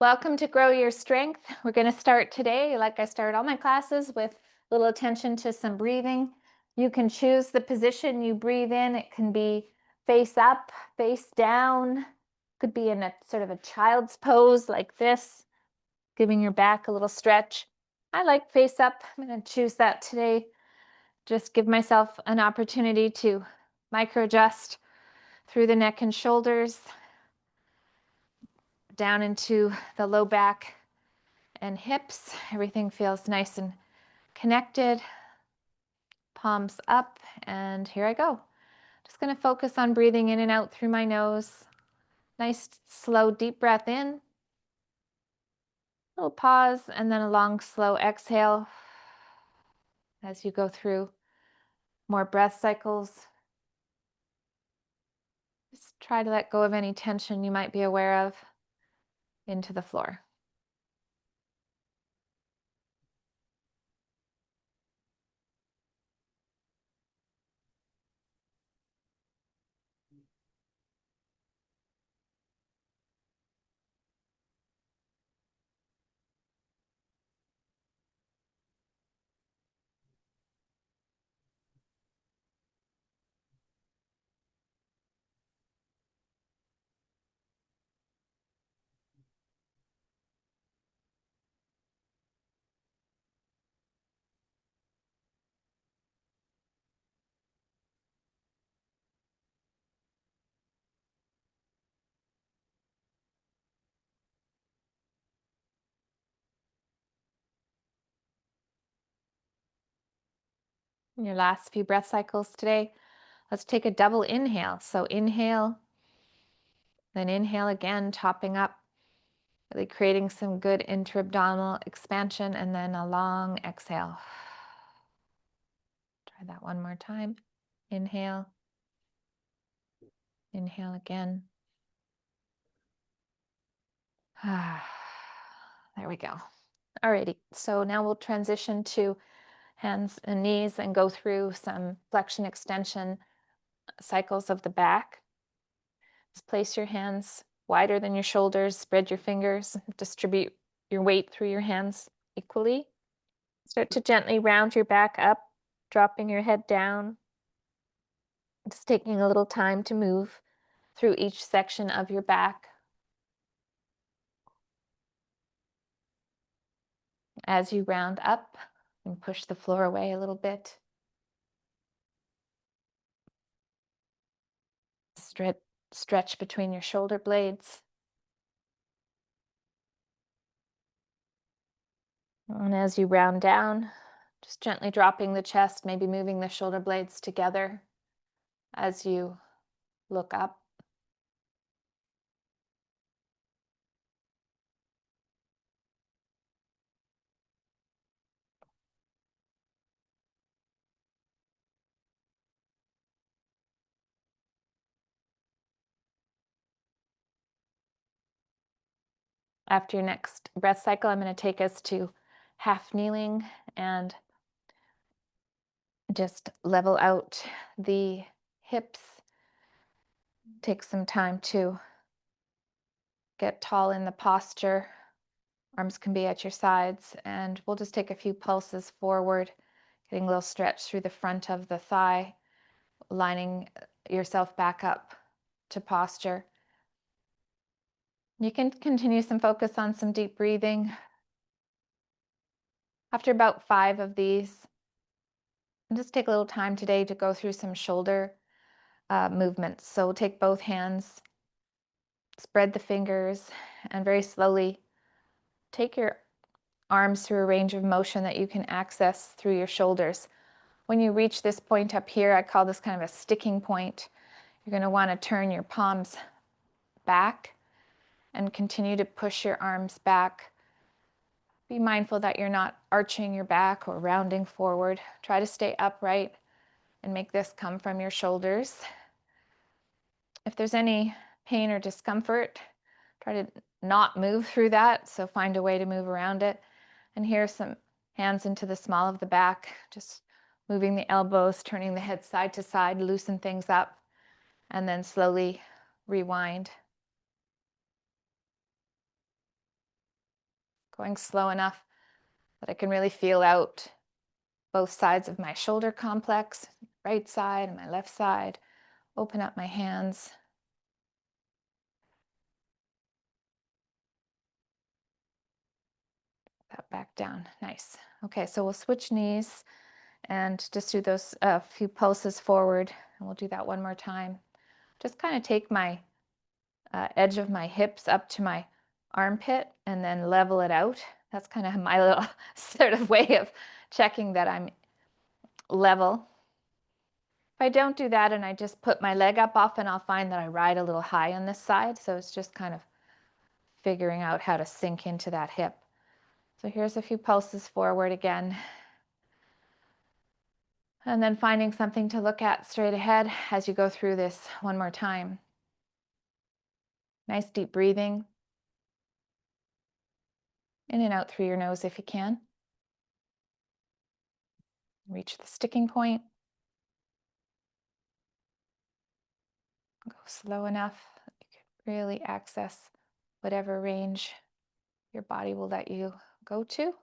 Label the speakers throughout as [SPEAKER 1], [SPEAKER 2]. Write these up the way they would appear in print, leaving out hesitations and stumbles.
[SPEAKER 1] Welcome to Grow Your Strength. We're going to start today, like I start all my classes, with a little attention to some breathing. You can choose the position you breathe in. It can be face up, face down. Could be in a sort of a child's pose like this, giving your back a little stretch. I like face up. I'm going to choose that today. Just give myself an opportunity to micro adjust through the neck and shoulders, down into the low back and hips. Everything feels nice and connected. Palms up, and here I go. Just going to focus on breathing in and out through my nose. Nice, slow, deep breath in. A little pause, and then a long, slow exhale as you go through more breath cycles. Just try to let go of any tension you might be aware of into the floor. In your last few breath cycles today, let's take a double inhale. So inhale, then inhale again, topping up, really creating some good intra-abdominal expansion, and then a long exhale. Try that one more time. Inhale, inhale again. There we go. Alrighty, so now we'll transition to hands and knees and go through some flexion extension cycles of the back. Just place your hands wider than your shoulders, spread your fingers, distribute your weight through your hands equally. Start to gently round your back up, dropping your head down. Just taking a little time to move through each section of your back. As you round up and push the floor away a little bit. Stretch between your shoulder blades. And as you round down, just gently dropping the chest, maybe moving the shoulder blades together as you look up. After your next breath cycle, I'm going to take us to half kneeling and just level out the hips. Take some time to get tall in the posture. Arms can be at your sides, and we'll just take a few pulses forward, getting a little stretch through the front of the thigh, lining yourself back up to posture. You can continue some focus on some deep breathing. After about 5 of these, and just take a little time today to go through some shoulder movements. So take both hands, spread the fingers, and very slowly take your arms through a range of motion that you can access through your shoulders. When you reach this point up here, I call this kind of a sticking point. You're going to want to turn your palms back and continue to push your arms back. Be mindful that you're not arching your back or rounding forward. Try to stay upright and make this come from your shoulders. If there's any pain or discomfort, try to not move through that, so find a way to move around it. And here, some hands into the small of the back, just moving the elbows, turning the head side to side, loosen things up, and then slowly rewind. going slow enough that I can really feel out both sides of my shoulder complex, right side and my left side. Open up my hands. That back down. Nice. Okay, so we'll switch knees and just do those few pulses forward. And we'll do that one more time. Just kind of take my edge of my hips up to my armpit and then level it out. That's kind of my little sort of way of checking that I'm level. If I don't do that and I just put my leg up, often I'll find that I ride a little high on this side. So it's just kind of figuring out how to sink into that hip. So here's a few pulses forward again. And then finding something to look at straight ahead as you go through this one more time. Nice deep breathing. In and out through your nose if you can. Reach the sticking point. Go slow enough that you can really access whatever range your body will let you go to.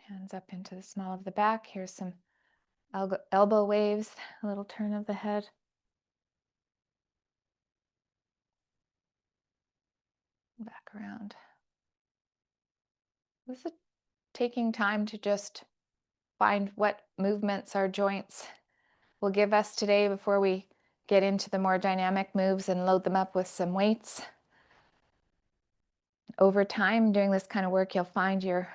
[SPEAKER 1] Hands up into the small of the back. Here's some elbow waves, a little turn of the head. Back around. This is taking time to just find what movements our joints will give us today before we get into the more dynamic moves and load them up with some weights. Over time, doing this kind of work, you'll find your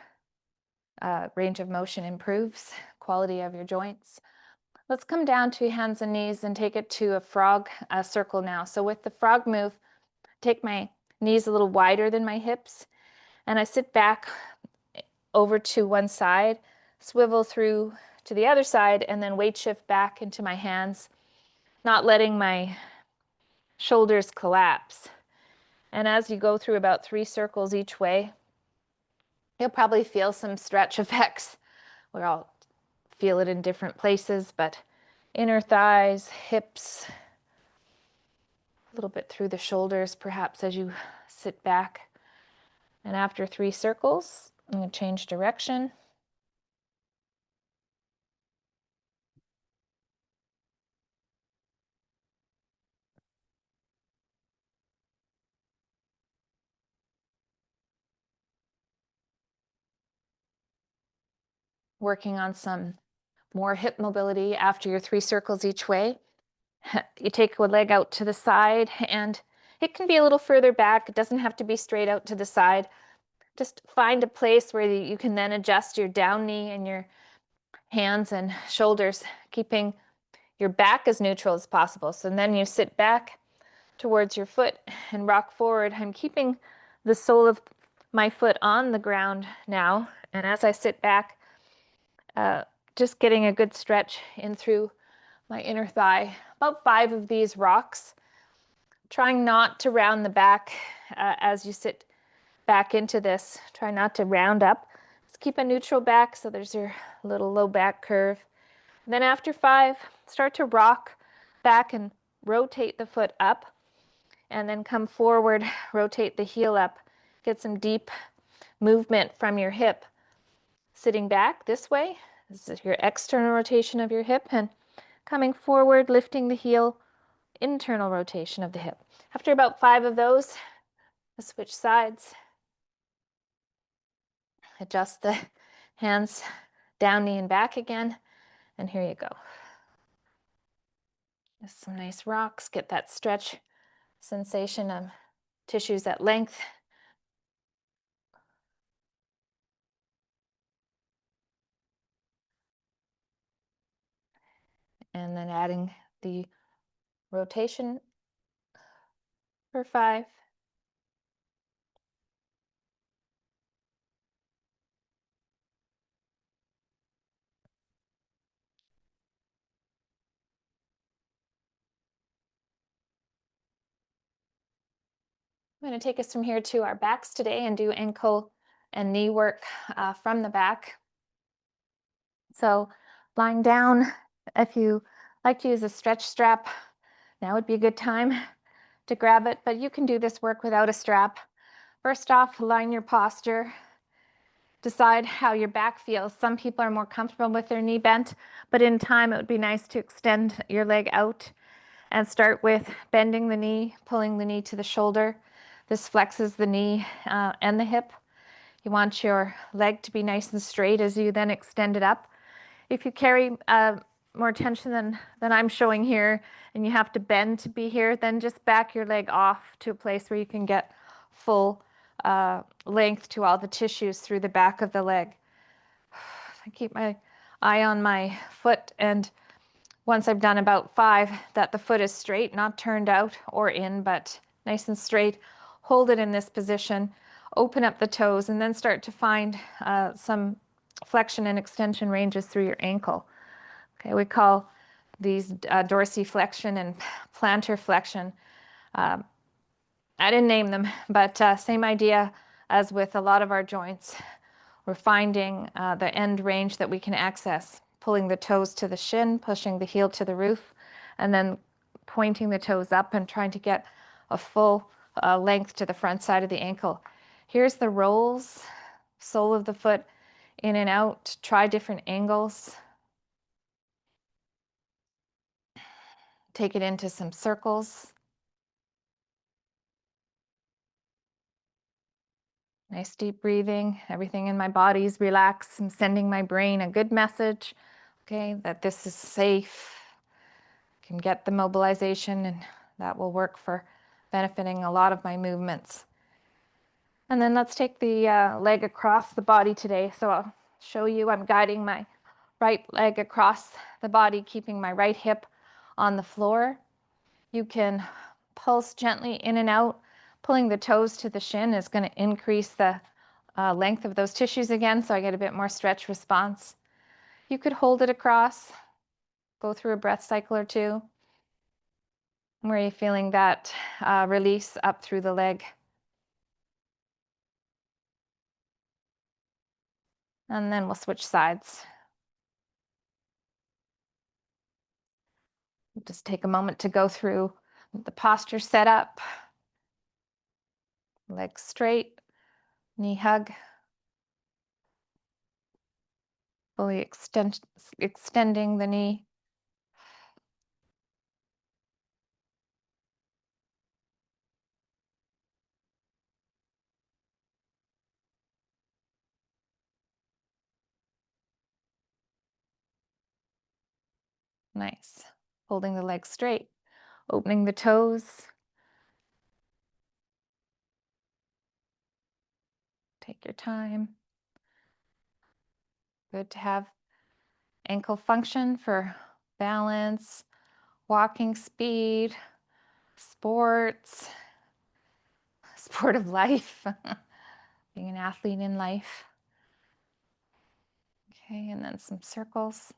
[SPEAKER 1] range of motion improves, quality of your joints. Let's come down to hands and knees and take it to a frog circle now. So with the frog move, take my knees a little wider than my hips, and I sit back over to one side, swivel through to the other side, and then weight shift back into my hands, not letting my shoulders collapse. And as you go through about 3 circles each way, you'll probably feel some stretch effects. We'll all feel it in different places, but inner thighs, hips, a little bit through the shoulders, perhaps as you sit back. And after 3 circles, I'm going to change direction. Working on some more hip mobility after your 3 circles each way. You take a leg out to the side, and it can be a little further back. It doesn't have to be straight out to the side. Just find a place where you can then adjust your down knee and your hands and shoulders, keeping your back as neutral as possible. So then you sit back towards your foot and rock forward. I'm keeping the sole of my foot on the ground now. And as I sit back, just getting a good stretch in through my inner thigh. About 5 of these rocks. Trying not to round the back as you sit back into this. Try not to round up. Just keep a neutral back, so there's your little low back curve. And then after 5, start to rock back and rotate the foot up, and then come forward, rotate the heel up. Get some deep movement from your hip. Sitting back this way, this is your external rotation of your hip, and coming forward, lifting the heel, internal rotation of the hip. After about 5 of those, I'll switch sides. Adjust the hands down, knee, and back again. And here you go. Just some nice rocks. Get that stretch sensation of tissues at length. And then adding the rotation for 5. I'm going to take us from here to our backs today and do ankle and knee work from the back. So lying down, if you like to use a stretch strap, now would be a good time. to grab it, but you can do this work without a strap. First off, align your posture. Decide how your back feels. Some people are more comfortable with their knee bent, but in time it would be nice to extend your leg out and start with bending the knee, pulling the knee to the shoulder. This flexes the knee and the hip. You want your leg to be nice and straight as you then extend it up. If you carry more tension than I'm showing here and you have to bend to be here, then just back your leg off to a place where you can get full length to all the tissues through the back of the leg. I keep my eye on my foot, and once I've done about 5, that the foot is straight, not turned out or in, but nice and straight, hold it in this position, open up the toes, and then start to find some flexion and extension ranges through your ankle. Okay, we call these dorsiflexion and plantar flexion. I didn't name them, but same idea as with a lot of our joints. We're finding the end range that we can access, pulling the toes to the shin, pushing the heel to the roof, and then pointing the toes up and trying to get a full length to the front side of the ankle. Here's the rolls, sole of the foot in and out. Try different angles. Take it into some circles. Nice deep breathing. Everything in my body's relaxed. I'm sending my brain a good message, okay, that this is safe. Can get the mobilization, and that will work for benefiting a lot of my movements. And then let's take the leg across the body today. So I'll show you, I'm guiding my right leg across the body, keeping my right hip on the floor. You can pulse gently in and out. Pulling the toes to the shin is going to increase the length of those tissues again, so I get a bit more stretch response. You could hold it across, go through a breath cycle or two. Where you're feeling that release up through the leg. And then we'll switch sides. Just take a moment to go through the posture set up. Legs straight, knee hug. Fully extending the knee. Nice. Holding the legs straight. Opening the toes. Take your time. Good to have ankle function for balance, walking speed, sports, sport of life, being an athlete in life. Okay, and then some circles.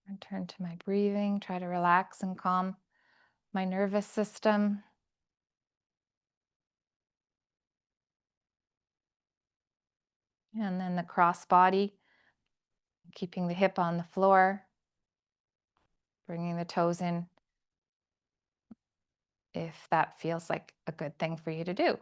[SPEAKER 1] Return to my breathing, try to relax and calm my nervous system. And then the cross body, keeping the hip on the floor, bringing the toes in if that feels like a good thing for you to do.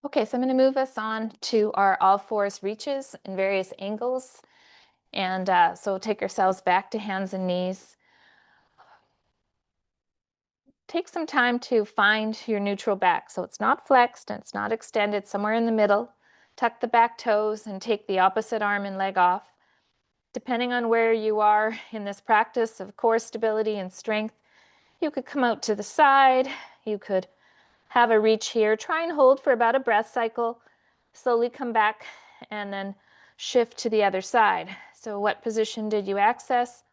[SPEAKER 1] Okay, so I'm going to move us on to our all fours reaches in various angles. And so take ourselves back to hands and knees. Take some time to find your neutral back. So it's not flexed and it's not extended, somewhere in the middle. Tuck the back toes and take the opposite arm and leg off. Depending on where you are in this practice of core stability and strength, you could come out to the side. You could have a reach here. Try and hold for about a breath cycle. Slowly come back and then shift to the other side. So what position did you access?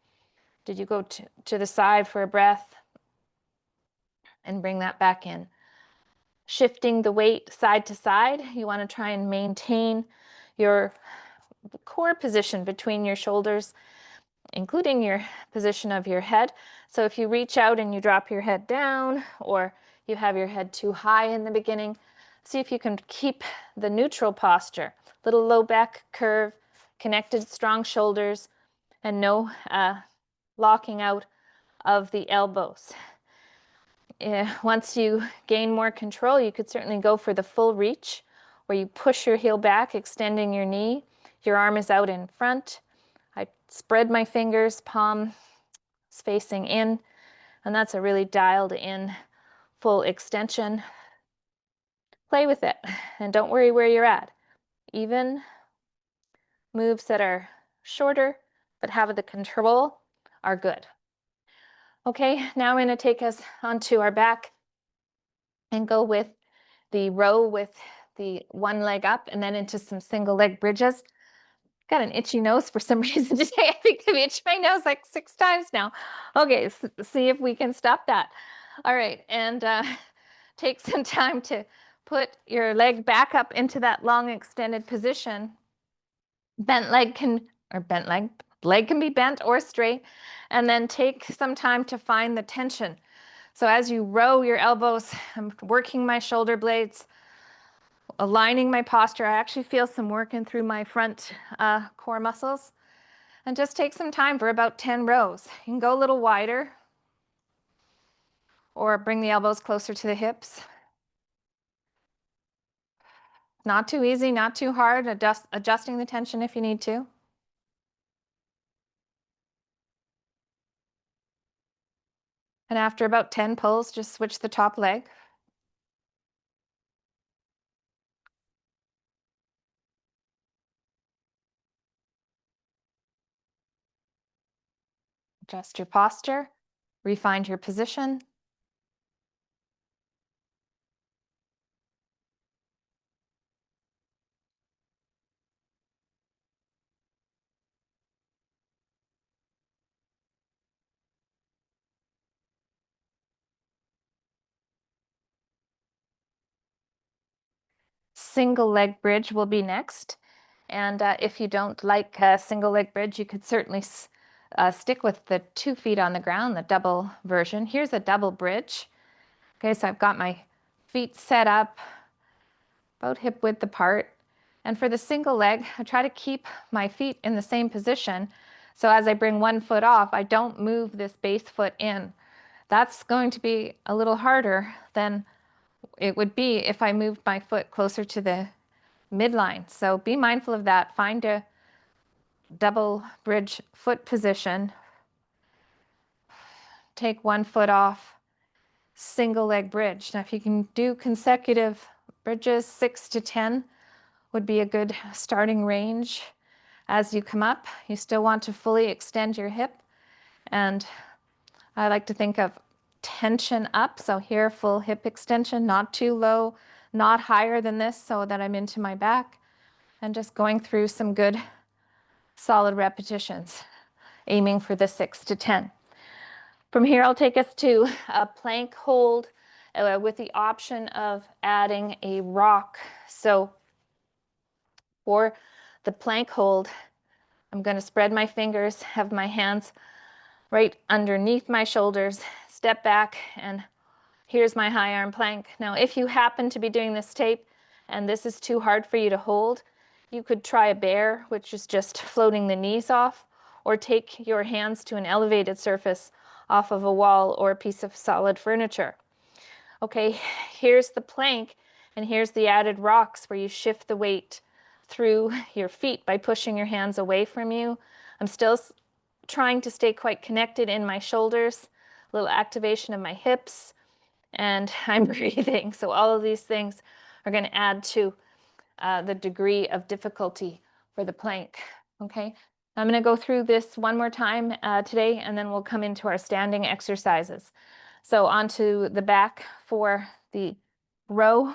[SPEAKER 1] Did you go to the side for a breath? And bring that back in. Shifting the weight side to side, you want to try and maintain your core position between your shoulders including your position of your head. So if you reach out and you drop your head down, or you have your head too high in the beginning, see if you can keep the neutral posture. Little low back curve, connected strong shoulders, and no locking out of the elbows. Once you gain more control, you could certainly go for the full reach, where you push your heel back, extending your knee. Your arm is out in front. I spread my fingers, palm is facing in, and that's a really dialed in full extension. Play with it, and don't worry where you're at. Even moves that are shorter but have the control are good. Okay, now I'm going to take us onto our back and go with the row with the one leg up and then into some single leg bridges. Got an itchy nose for some reason today. I think I've itched my nose like 6 times now. Okay, see if we can stop that. All right, and take some time to put your leg back up into that long extended position. Leg can be bent or straight, and then take some time to find the tension. So as you row your elbows, I'm working my shoulder blades, aligning my posture. I actually feel some working through my front core muscles. And just take some time for about 10 rows. You can go a little wider or bring the elbows closer to the hips. Not too easy, not too hard. Adjusting the tension if you need to. And after about 10 pulls, just switch the top leg. Adjust your posture, refine your position. Single leg bridge will be next. And if you don't like a single leg bridge, you could certainly stick with the 2 feet on the ground, the double version. Here's a double bridge. Okay, so I've got my feet set up about hip width apart. And for the single leg, I try to keep my feet in the same position. So as I bring one foot off, I don't move this base foot in. That's going to be a little harder than it would be if I moved my foot closer to the midline. So be mindful of that. Find a double bridge foot position. Take one foot off, single leg bridge. Now, if you can do consecutive bridges, 6 to 10 would be a good starting range. As you come up, you still want to fully extend your hip. And I like to think of tension up. So here, full hip extension, not too low, not higher than this so that I'm into my back. And just going through some good solid repetitions, aiming for the 6 to 10. From here, I'll take us to a plank hold with the option of adding a rock. So for the plank hold, I'm going to spread my fingers, have my hands right underneath my shoulders, step back, and here's my high arm plank. Now, if you happen to be doing this tape and this is too hard for you to hold, you could try a bear, which is just floating the knees off, or take your hands to an elevated surface off of a wall or a piece of solid furniture. Okay, here's the plank, and here's the added rocks where you shift the weight through your feet by pushing your hands away from you. I'm still trying to stay quite connected in my shoulders, a little activation of my hips, and I'm breathing. So all of these things are going to add to the degree of difficulty for the plank. Okay, I'm going to go through this one more time today, and then we'll come into our standing exercises. So onto the back for the row.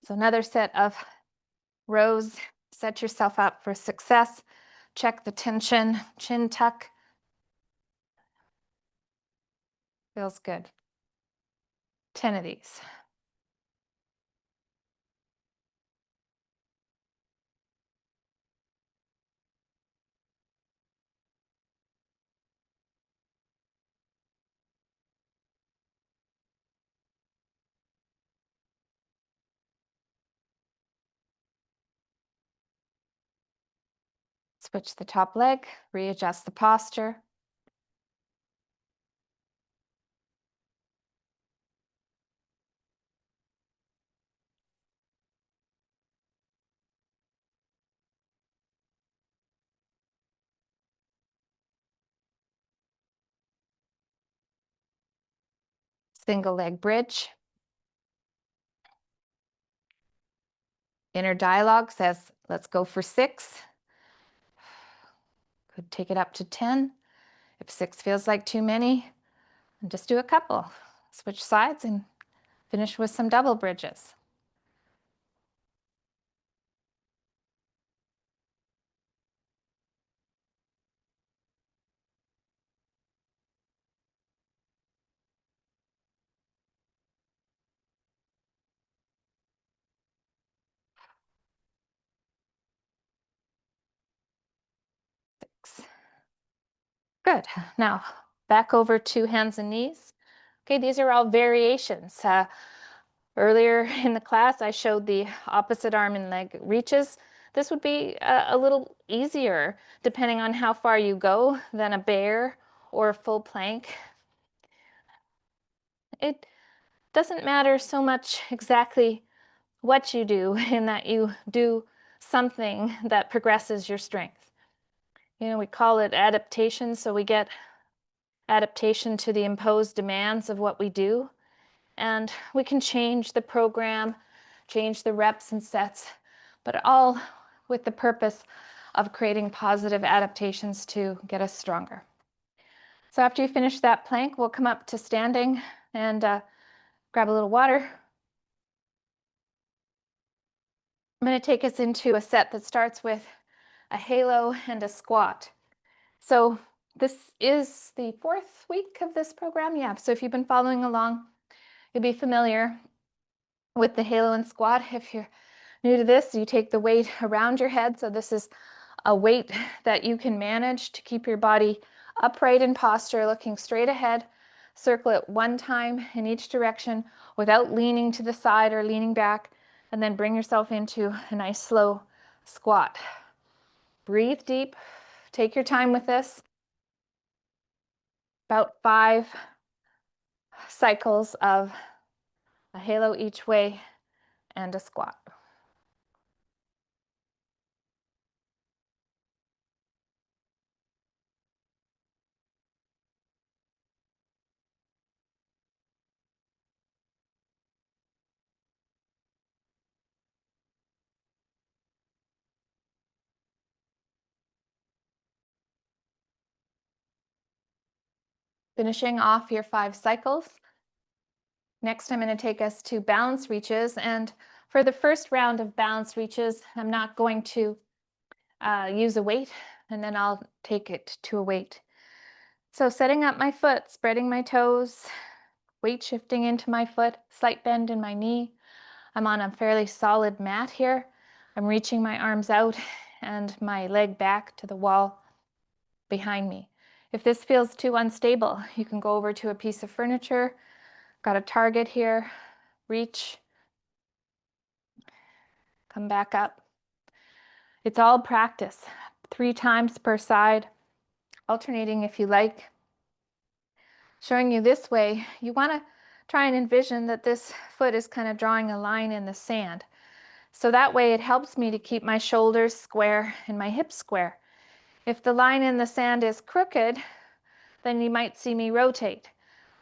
[SPEAKER 1] So another set of rows. Set yourself up for success. Check the tension, chin tuck. Feels good. 10 of these. Switch the top leg, readjust the posture. Single leg bridge. Inner dialogue says, let's go for 6. Could take it up to 10. If 6 feels like too many, just do a couple. Switch sides and finish with some double bridges. Good. Now back over to hands and knees. Okay, these are all variations. Earlier in the class, I showed the opposite arm and leg reaches. This would be a little easier depending on how far you go than a bear or a full plank. It doesn't matter so much exactly what you do in that you do something that progresses your strength. You know, we call it adaptation, so we get adaptation to the imposed demands of what we do. And we can change the program, change the reps and sets, but all with the purpose of creating positive adaptations to get us stronger. So after you finish that plank, we'll come up to standing and grab a little water. I'm going to take us into a set that starts with a halo and a squat. So this is the 4th week of this program. Yeah, so if you've been following along, you'll be familiar with the halo and squat. If you're new to this, you take the weight around your head. So this is a weight that you can manage to keep your body upright in posture, looking straight ahead. Circle it 1 time in each direction without leaning to the side or leaning back, and then bring yourself into a nice slow squat. Breathe deep. Take your time with this. About 5 cycles of a halo each way and a squat. Finishing off your 5 cycles. Next, I'm going to take us to balance reaches. And for the first round of balance reaches, I'm not going to use a weight, and then I'll take it to a weight. So setting up my foot, spreading my toes, weight shifting into my foot, slight bend in my knee. I'm on a fairly solid mat here. I'm reaching my arms out and my leg back to the wall behind me. If this feels too unstable, you can go over to a piece of furniture. Got a target here. Reach. Come back up. It's all practice. 3 times per side, alternating if you like. Showing you this way, you want to try and envision that this foot is kind of drawing a line in the sand. So that way it helps me to keep my shoulders square and my hips square. If the line in the sand is crooked, then you might see me rotate.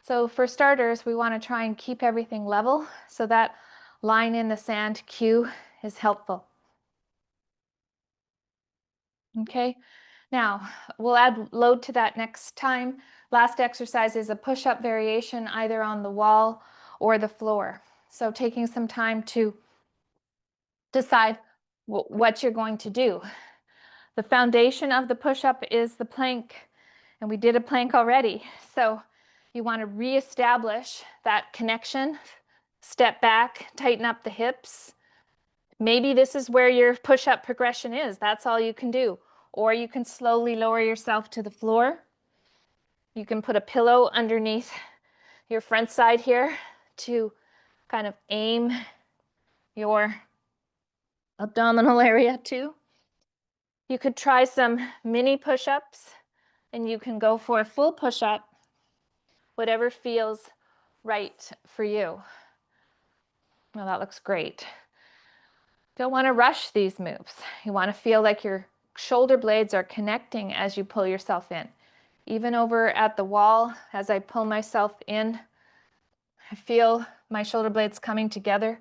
[SPEAKER 1] So for starters, we want to try and keep everything level, so that line in the sand cue is helpful. Okay, now we'll add load to that next time. Last exercise is a push-up variation either on the wall or the floor. So taking some time to decide what you're going to do. The foundation of the push-up is the plank, and we did a plank already. So you want to reestablish that connection, step back, tighten up the hips. Maybe this is where your push-up progression is. That's all you can do. Or you can slowly lower yourself to the floor. You can put a pillow underneath your front side here to kind of aim your abdominal area too. You could try some mini push-ups, and you can go for a full push-up, whatever feels right for you. Well, that looks great. Don't want to rush these moves. You want to feel like your shoulder blades are connecting as you pull yourself in. Even over at the wall, as I pull myself in, I feel my shoulder blades coming together, and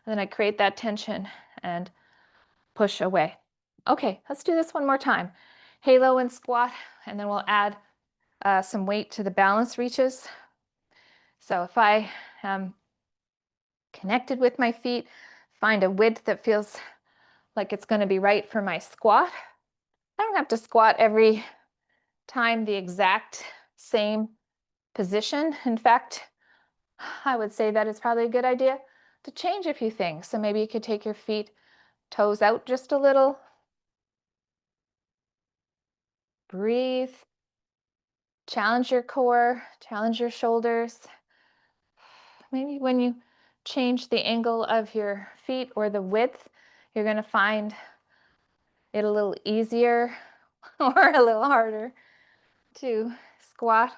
[SPEAKER 1] then I create that tension and push away. Okay, let's do this one more time. Halo and squat, and then we'll add some weight to the balance reaches. So if I am connected with my feet, find a width that feels like it's going to be right for my squat. I don't have to squat every time the exact same position. In fact, I would say that it's probably a good idea to change a few things. So maybe you could take your feet, toes out just a little. Breathe. Challenge your core, challenge your shoulders. Maybe when you change the angle of your feet or the width, you're going to find it a little easier or a little harder to squat.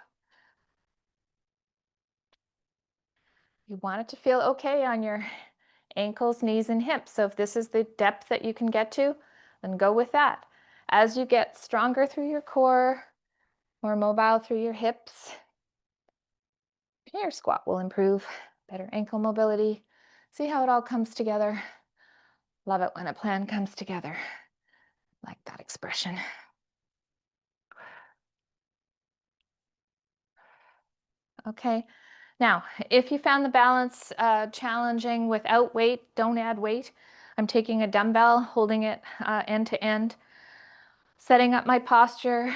[SPEAKER 1] You want it to feel okay on your ankles, knees, and hips. So if this is the depth that you can get to, then go with that. As you get stronger through your core, more mobile through your hips, your squat will improve. Better ankle mobility. See how it all comes together. Love it when a plan comes together. Like that expression. Okay. Now, if you found the balance challenging without weight, don't add weight. I'm taking a dumbbell, holding it end to end, setting up my posture,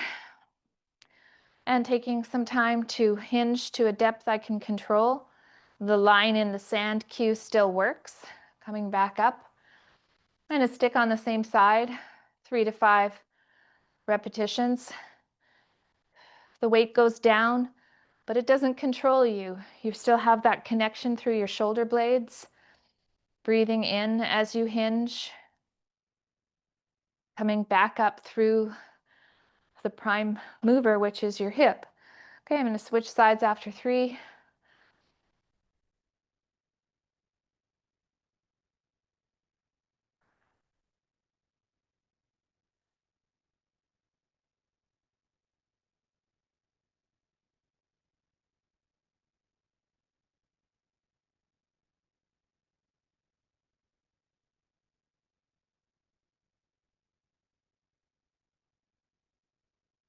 [SPEAKER 1] and taking some time to hinge to a depth I can control. The line in the sand cue still works. Coming back up. I'm going to stick on the same side, 3 to 5 repetitions. The weight goes down, but it doesn't control you. You still have that connection through your shoulder blades. Breathing in as you hinge. Coming back up through the prime mover, which is your hip. Okay, I'm going to switch sides after 3.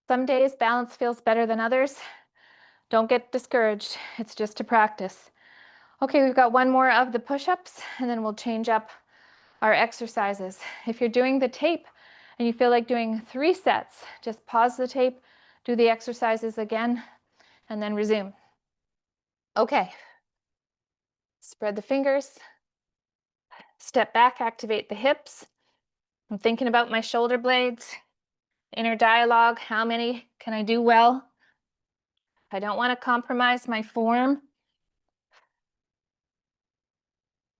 [SPEAKER 1] Some days balance feels better than others. Don't get discouraged. It's just a practice. Okay, we've got one more of the push-ups, and then we'll change up our exercises. If you're doing the tape and you feel like doing 3 sets, just pause the tape, do the exercises again, and then resume. Okay. Spread the fingers. Step back, activate the hips. I'm thinking about my shoulder blades. Inner dialogue, how many can I do well? I don't want to compromise my form.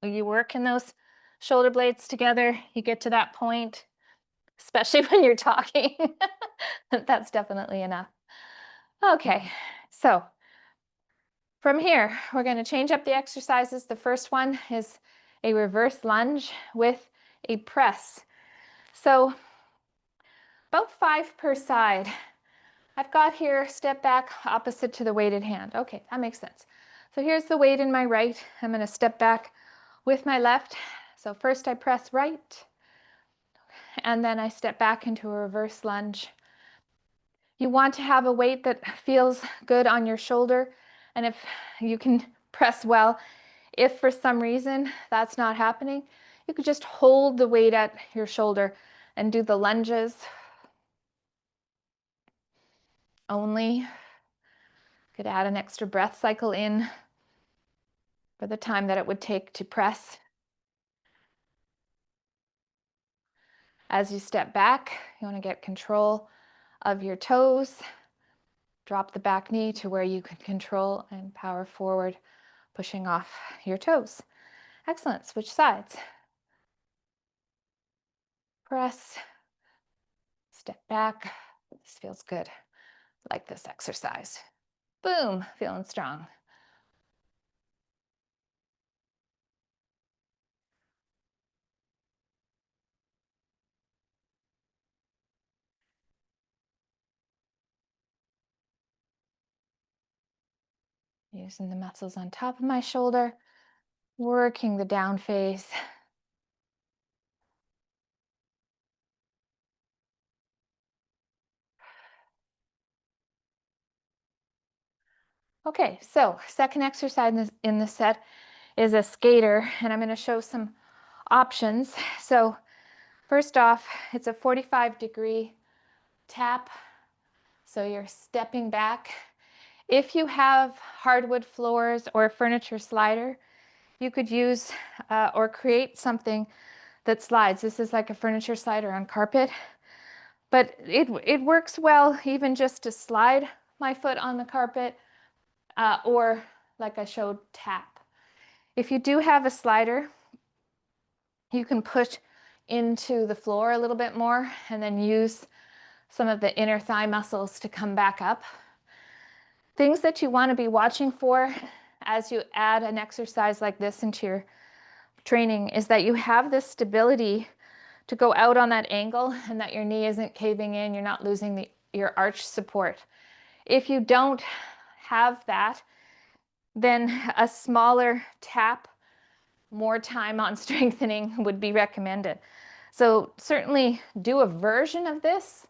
[SPEAKER 1] You work in those shoulder blades together, you get to that point, especially when you're talking. That's definitely enough. Okay, so from here, we're going to change up the exercises. The first one is a reverse lunge with a press. So about 5 per side. I've got here, step back opposite to the weighted hand. Okay, that makes sense. So here's the weight in my right. I'm going to step back with my left. So first I press right, and then I step back into a reverse lunge. You want to have a weight that feels good on your shoulder, and if you can press well, if for some reason that's not happening, you could just hold the weight at your shoulder and do the lunges only. Could add an extra breath cycle in for the time that it would take to press. As you step back, you want to get control of your toes. Drop the back knee to where you can control and power forward, pushing off your toes. Excellent. Switch sides. Press, Step back. This feels good. Like this exercise. Boom, feeling strong. Using the muscles on top of my shoulder, working the down face. Okay, so second exercise in this set is a skater, and I'm going to show some options. So first off, it's a 45-degree tap. So you're stepping back. If you have hardwood floors or a furniture slider, you could use or create something that slides. This is like a furniture slider on carpet, but it works well even just to slide my foot on the carpet or like I showed, tap. If you do have a slider, you can push into the floor a little bit more and then use some of the inner thigh muscles to come back up. Things that you want to be watching for as you add an exercise like this into your training is that you have this stability to go out on that angle and that your knee isn't caving in, you're not losing your arch support. If you don't have that, then a smaller tap, more time on strengthening would be recommended. So certainly do a version of this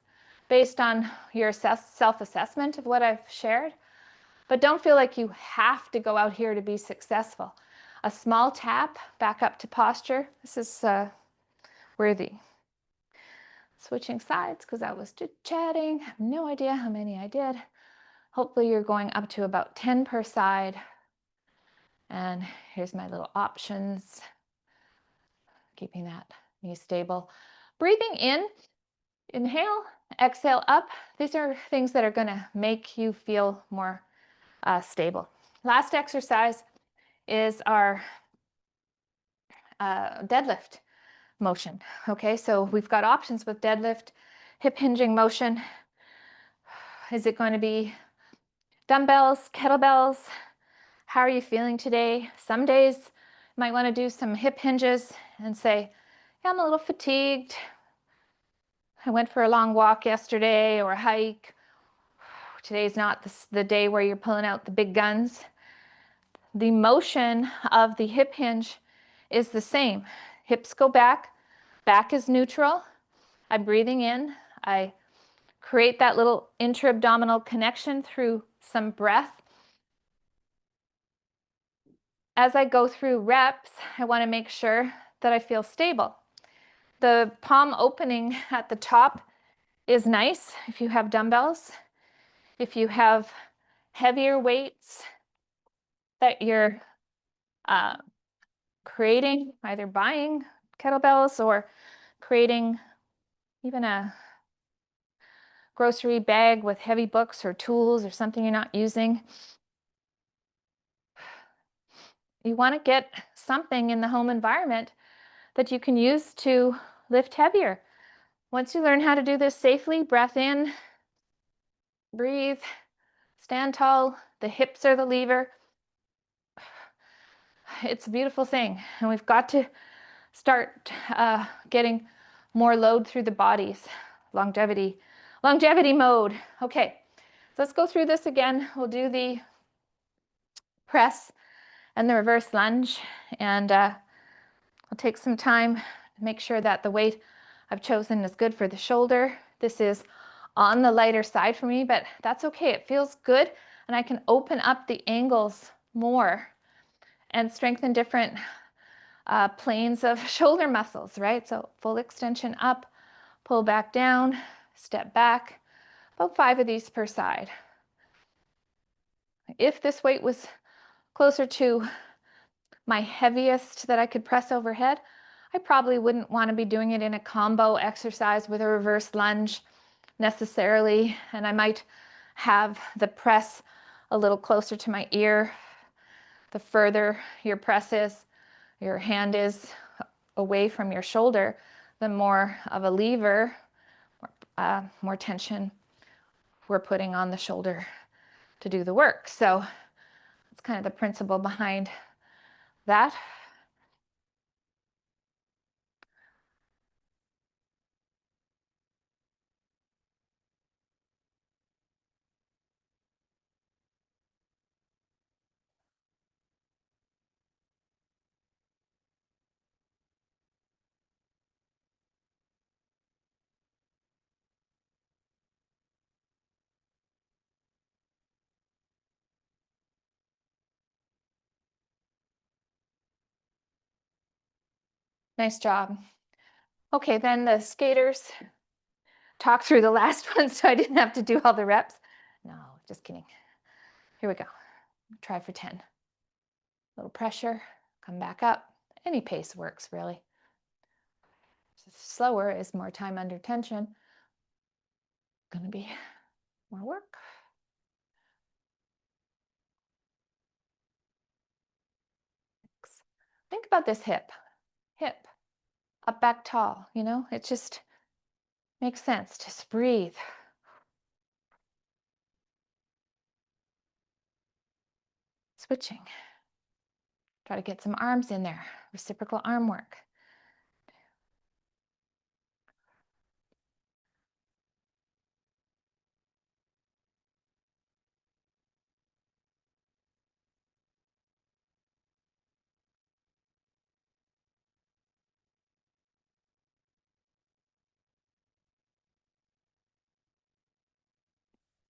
[SPEAKER 1] based on your self-assessment of what I've shared, but don't feel like you have to go out here to be successful. A small tap back up to posture. This is worthy. Switching sides because I was chatting. I have no idea how many I did. Hopefully you're going up to about 10 per side. And here's my little options. Keeping that knee stable. Breathing in, inhale, exhale up. These are things that are going to make you feel more stable. Last exercise is our deadlift motion. Okay, so we've got options with deadlift, hip hinging motion. Is it going to be dumbbells, kettlebells? How are you feeling today? Some days you might want to do some hip hinges and say, yeah, I'm a little fatigued. I went for a long walk yesterday or a hike. Today's not the day where you're pulling out the big guns. The motion of the hip hinge is the same. Hips go back, back is neutral. I'm breathing in. I create that little intra-abdominal connection through some breath. As I go through reps, I want to make sure that I feel stable. The palm opening at the top is nice if you have dumbbells. If you have heavier weights that you're creating, either buying kettlebells or creating even a grocery bag with heavy books or tools or something you're not using, you want to get something in the home environment that you can use to lift heavier. Once you learn how to do this safely, breath in, breathe, stand tall, the hips are the lever. It's a beautiful thing, and we've got to start getting more load through the bodies. Longevity mode. Okay, so let's go through this again. We'll do the press and the reverse lunge, and I'll take some time to make sure that the weight I've chosen is good for the shoulder. This is on the lighter side for me, but that's okay. It feels good, and I can open up the angles more and strengthen different planes of shoulder muscles, right? So full extension up, pull back down, step back, about 5 of these per side. If this weight was closer to my heaviest that I could press overhead, I probably wouldn't want to be doing it in a combo exercise with a reverse lunge necessarily, and I might have the press a little closer to my ear. The further your press is, your hand is away from your shoulder, the more of a lever more tension we're putting on the shoulder to do the work. So that's kind of the principle behind that. Nice job. Okay, then the skaters talk through the last one so I didn't have to do all the reps. No, just kidding. Here we go. Try for 10. A little pressure, come back up. Any pace works, really. Slower is more time under tension. Gonna be more work. Think about this hip, up, back, tall, it just makes sense. Just breathe. Switching. Try to get some arms in there, reciprocal arm work.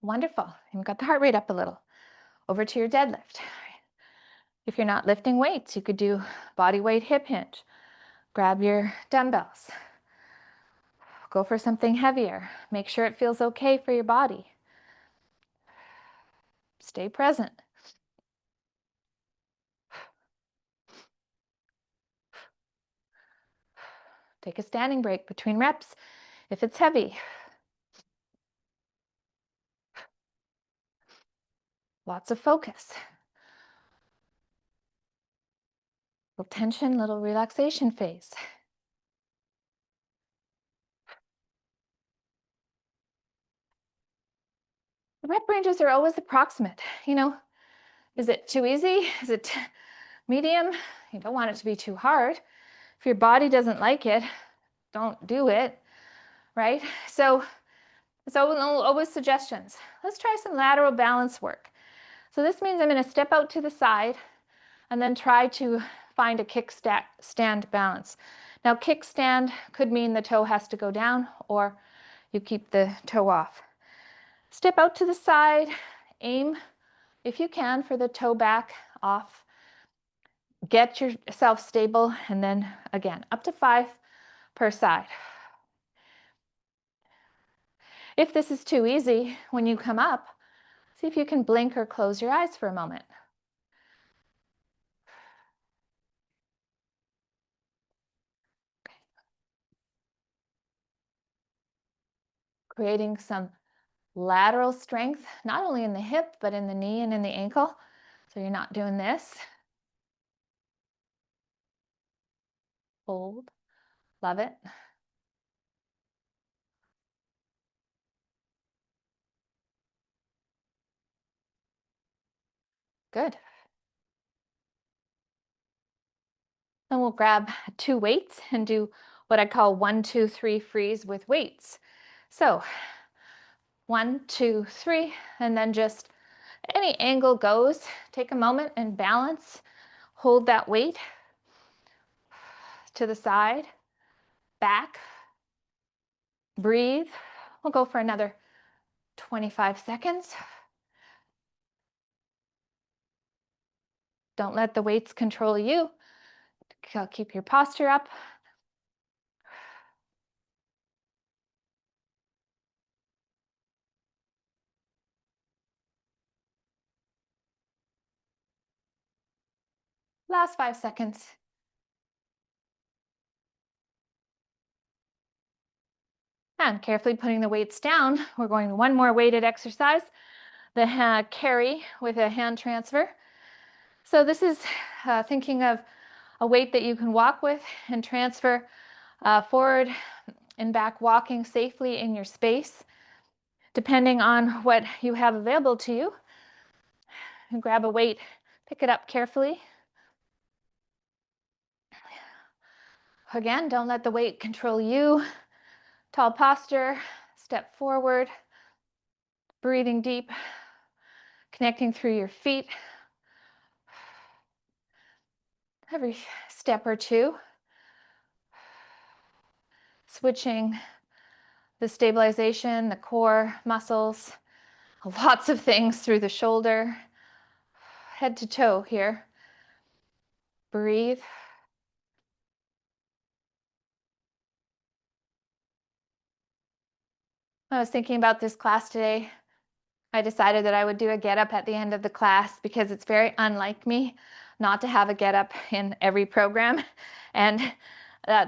[SPEAKER 1] Wonderful. You've got the heart rate up a little. Over to your deadlift. If you're not lifting weights, you could do body weight hip hinge. Grab your dumbbells. Go for something heavier. Make sure it feels okay for your body. Stay present. Take a standing break between reps if it's heavy. Lots of focus. Little tension, little relaxation phase. The rep ranges are always approximate. Is it too easy? Is it medium? You don't want it to be too hard. If your body doesn't like it, don't do it, right? So it's always suggestions. Let's try some lateral balance work. So this means I'm going to step out to the side and then try to find a kickstand balance. Now, kickstand could mean the toe has to go down or you keep the toe off. Step out to the side, aim, if you can, for the toe back off. Get yourself stable, and then again, up to 5 per side. If this is too easy, when you come up, see if you can blink or close your eyes for a moment. Okay. Creating some lateral strength, not only in the hip, but in the knee and in the ankle. So you're not doing this. Hold. Love it. Good. Then we'll grab 2 weights and do what I call 1, 2, 3 freeze with weights. So 1, 2, 3, and then just any angle goes. Take a moment and balance. Hold that weight to the side, back, breathe. We'll go for another 25 seconds. Don't let the weights control you. Keep your posture up. Last 5 seconds. And carefully putting the weights down, we're going to one more weighted exercise, the carry with a hand transfer. So this is thinking of a weight that you can walk with and transfer forward and back, walking safely in your space. Depending on what you have available to you, and grab a weight, pick it up carefully. Again, don't let the weight control you. Tall posture, step forward, breathing deep, connecting through your feet. Every step or two, switching the stabilization, the core muscles, lots of things through the shoulder, head to toe here. Breathe. I was thinking about this class today. I decided that I would do a get up at the end of the class because it's very unlike me not to have a get up in every program. And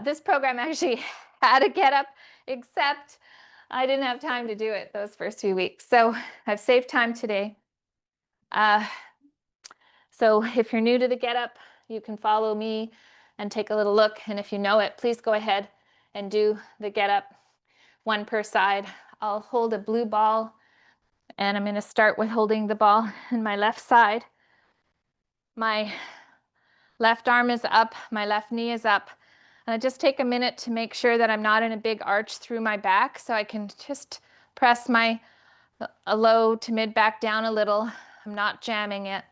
[SPEAKER 1] this program actually had a get up, except I didn't have time to do it those first few weeks. So I've saved time today. So if you're new to the get up, you can follow me and take a little look. And if you know it, please go ahead and do the get up, one per side. I'll hold a blue ball, and I'm going to start with holding the ball in my left side. My left arm is up, my left knee is up. And I just take a minute to make sure that I'm not in a big arch through my back, so I can just press my low to mid back down a little. I'm not jamming it.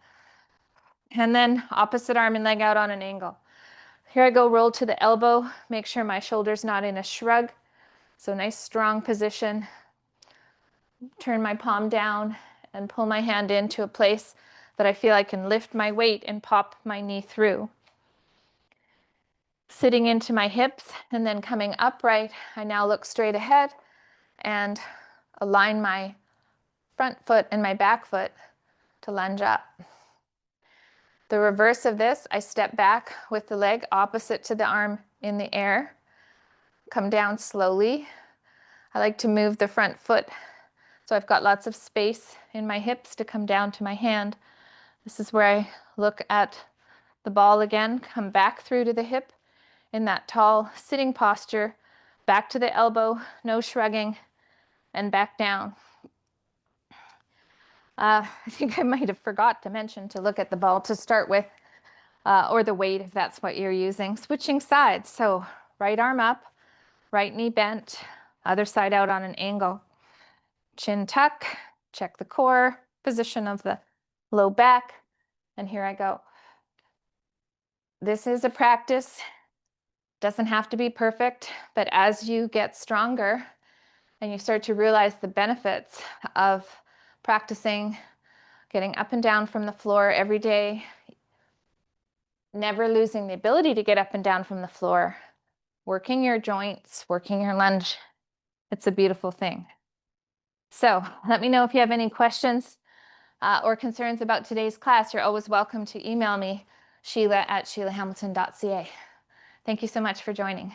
[SPEAKER 1] And then opposite arm and leg out on an angle. Here I go, roll to the elbow, make sure my shoulder's not in a shrug. So nice strong position. Turn my palm down and pull my hand into a place that I feel I can lift my weight and pop my knee through. Sitting into my hips and then coming upright, I now look straight ahead and align my front foot and my back foot to lunge up. The reverse of this, I step back with the leg opposite to the arm in the air. Come down slowly. I like to move the front foot so I've got lots of space in my hips to come down to my hand. This is where I look at the ball again, come back through to the hip in that tall sitting posture, back to the elbow, no shrugging, and back down. I think I might have forgot to mention to look at the ball to start with, or the weight if that's what you're using. Switching sides, so right arm up, right knee bent, other side out on an angle. Chin tuck, check the core, position of the low back, and here I go. This is a practice. Doesn't have to be perfect, but as you get stronger and you start to realize the benefits of practicing getting up and down from the floor every day, never losing the ability to get up and down from the floor, working your joints, working your lunge, it's a beautiful thing. So let me know if you have any questions or concerns about today's class. You're always welcome to email me, Sheila@sheilahamilton.ca. Thank you so much for joining.